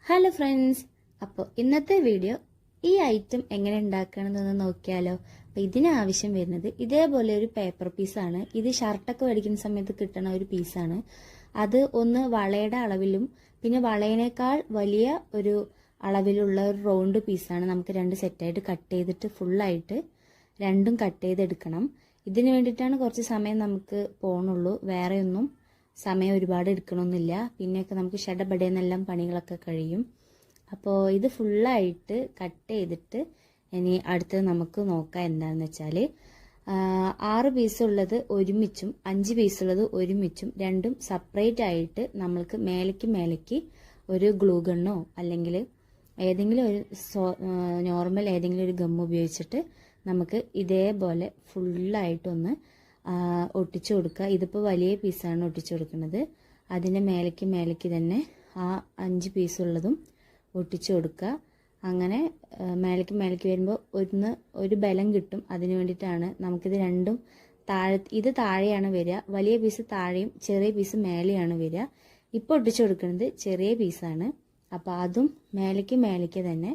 Hello friends, അപ്പോൾ ഇന്നത്തെ video ഈ ഐറ്റം എങ്ങനെ ഉണ്ടാക്കണമെന്നൊന്ന് നോക്കിയാലോ. അപ്പോൾ ഇതിനാവശ്യം വരുന്നത് ഇതേപോലെ ഒരു പേപ്പർ പീസാണ്. ഇത് ഷർട്ടൊക്കെ മേടിക്കുന്ന സമയത്ത് കിട്ടുന്ന ഒരു പീസാണ്. അത് ഒന്ന് വളയുടെ അളവിലും പിന്നെ വളയേക്കാൾ വലിയ ഒരു അളവിലുള്ള ഒരു റൗണ്ട് പീസാണ്. നമുക്ക് രണ്ട് സെറ്റായിട്ട് കട്ട് ചെയ്തിട്ട് ഫുള്ളായിട്ട് രണ്ടും കട്ട് ചെയ്തെടുക്കണം. ഇതിന് വേണ്ടിയിട്ടാണ് കുറച്ച് സമയം നമുക്ക് പോകണുള്ളൂ. വേറെ ഒന്നും സമയം ഒരുപാട് എടുക്കണമെന്നില്ല. പിന്നെയൊക്കെ നമുക്ക് ഷടപടയെന്നെല്ലാം പണികളൊക്കെ കഴിയും. അപ്പോൾ ഇത് ഫുള്ളായിട്ട് കട്ട് ചെയ്തിട്ട് ഇനി അടുത്തത് നമുക്ക് നോക്കാം. എന്താണെന്ന് വെച്ചാൽ 6 പീസുള്ളത് ഒരുമിച്ചും 5 പീസുള്ളത് ഒരുമിച്ചും രണ്ടും സെപ്പറേറ്റ് ആയിട്ട് നമ്മൾക്ക് മേലേക്ക് ഒരു ഗ്ലൂ ഗണ്ണോ അല്ലെങ്കിൽ ഏതെങ്കിലും ഒരു നോർമൽ ഏതെങ്കിലും ഒരു ഗം ഉപയോഗിച്ചിട്ട് നമുക്ക് ഇതേപോലെ ഫുള്ളായിട്ടൊന്ന് ഒട്ടിച്ചു കൊടുക്കുക. ഇതിപ്പോൾ വലിയ പീസാണ് ഒട്ടിച്ചു കൊടുക്കുന്നത്. അതിൻ്റെ മേലേക്ക് തന്നെ ആ 5 പീസുള്ളതും ഒട്ടിച്ചു കൊടുക്കുക. അങ്ങനെ മേലേക്ക് വരുമ്പോൾ ഒരു ബലം കിട്ടും. അതിന് വേണ്ടിയിട്ടാണ് നമുക്കിത് രണ്ടും ഇത് താഴെയാണ് വരിക. വലിയ പീസ് താഴെയും ചെറിയ പീസ് മേലെയാണ് വരിക. ഇപ്പോൾ ഒട്ടിച്ചു കൊടുക്കുന്നത് ചെറിയ പീസാണ്. അപ്പോൾ അതും മേലേക്ക് തന്നെ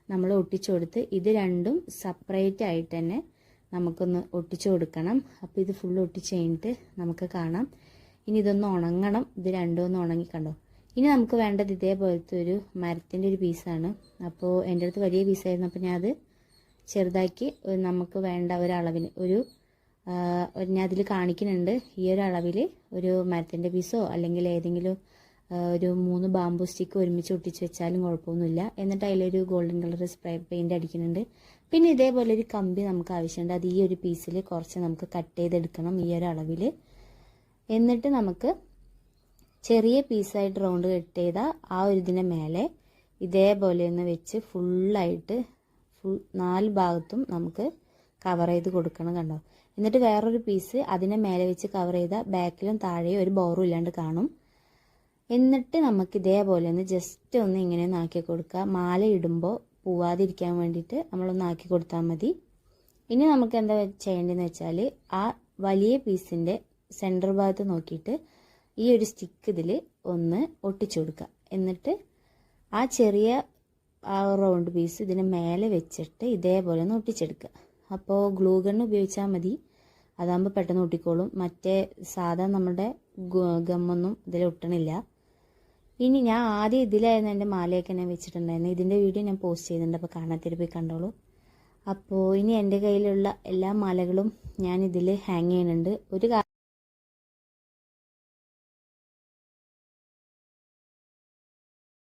നമ്മൾ ഒട്ടിച്ചു കൊടുത്ത് ഇത് രണ്ടും സെപ്പറേറ്റ് ആയിട്ട് തന്നെ നമുക്കൊന്ന് ഒട്ടിച്ചു കൊടുക്കണം. അപ്പോൾ ഇത് ഫുള്ള് ഒട്ടിച്ച് കഴിഞ്ഞിട്ട് നമുക്ക് കാണാം. ഇനി ഇതൊന്ന് ഉണങ്ങണം. ഇത് രണ്ടും ഒന്ന് ഉണങ്ങി കണ്ടോ. ഇനി നമുക്ക് വേണ്ടത് ഇതേപോലത്തെ ഒരു മരത്തിൻ്റെ ഒരു പീസാണ്. അപ്പോൾ എൻ്റെ അടുത്ത് വലിയ പീസായിരുന്നു. അപ്പോൾ ഞാൻ അത് ചെറുതാക്കി നമുക്ക് വേണ്ട ഒരളവിന് ഞാൻ അതിൽ കാണിക്കുന്നുണ്ട്. ഈ ഒരു അളവിൽ ഒരു മരത്തിൻ്റെ പീസോ അല്ലെങ്കിൽ ഏതെങ്കിലും ഒരു 3 ബാമ്പു സ്റ്റിക്ക് ഒരുമിച്ച് ഒട്ടിച്ച് വെച്ചാലും കുഴപ്പമൊന്നുമില്ല. എന്നിട്ട് അതിലൊരു ഗോൾഡൻ കളർ സ്പ്രേ പെയിൻറ് അടിക്കുന്നുണ്ട്. പിന്നെ ഇതേപോലെ ഒരു കമ്പി നമുക്ക് ആവശ്യമുണ്ട്. അത് ഈ ഒരു പീസിൽ കുറച്ച് നമുക്ക് കട്ട് ചെയ്തെടുക്കണം ഈ ഒരു അളവിൽ. എന്നിട്ട് നമുക്ക് ചെറിയ പീസായിട്ട് റൗണ്ട് കട്ട് ചെയ്ത ആ ഒരു ഇതിൻ്റെ മേലെ ഇതേപോലെ ഒന്ന് വെച്ച് ഫുള്ളായിട്ട് 4 ഭാഗത്തും നമുക്ക് കവർ ചെയ്ത് കൊടുക്കണം. കണ്ടോ. എന്നിട്ട് വേറൊരു പീസ് അതിനെ മേലെ വെച്ച് കവർ ചെയ്ത ബാക്കിലും താഴെയും ഒരു ബോറും ഇല്ലാണ്ട് കാണും. എന്നിട്ട് നമുക്ക് ഇതേപോലെ ഒന്ന് ജസ്റ്റ് ഒന്ന് ഇങ്ങനെ ഒന്ന് ആക്കി കൊടുക്കുക. മാല ഇടുമ്പോൾ പോവാതിരിക്കാൻ വേണ്ടിയിട്ട് നമ്മളൊന്ന് ആക്കി കൊടുത്താൽ മതി. ഇനി നമുക്ക് എന്താ ചെയ്യേണ്ടതെന്ന് വെച്ചാൽ ആ വലിയ പീസിൻ്റെ സെൻറ്റർ ഭാഗത്ത് നോക്കിയിട്ട് ഈ ഒരു സ്റ്റിക്ക് ഇതിൽ ഒന്ന് ഒട്ടിച്ചു കൊടുക്കുക. എന്നിട്ട് ആ ചെറിയ റൗണ്ട് പീസ് ഇതിന് മേലെ വെച്ചിട്ട് ഇതേപോലെ ഒന്ന് ഒട്ടിച്ചെടുക്കുക. അപ്പോൾ ഗ്ലൂ ഗണ്ണ് ഉപയോഗിച്ചാൽ മതി. അതാകുമ്പോൾ പെട്ടെന്ന് ഒട്ടിക്കോളും. മറ്റേ സാധാ നമ്മുടെ ഗമ്മൊന്നും ഇതിൽ ഒട്ടണില്ല. ഇനി ഞാൻ ആദ്യം ഇതിലായിരുന്നു എൻ്റെ മാലയൊക്കെ ഞാൻ വെച്ചിട്ടുണ്ടായിരുന്നു. ഇതിൻ്റെ വീഡിയോ ഞാൻ പോസ്റ്റ് ചെയ്യുന്നുണ്ട്. അപ്പോൾ കാണാത്തിരി പോയി കണ്ടോളൂ. അപ്പോൾ ഇനി എൻ്റെ കയ്യിലുള്ള എല്ലാ മാലകളും ഞാൻ ഇതിൽ ഹാങ് ചെയ്യുന്നുണ്ട്. ഒരു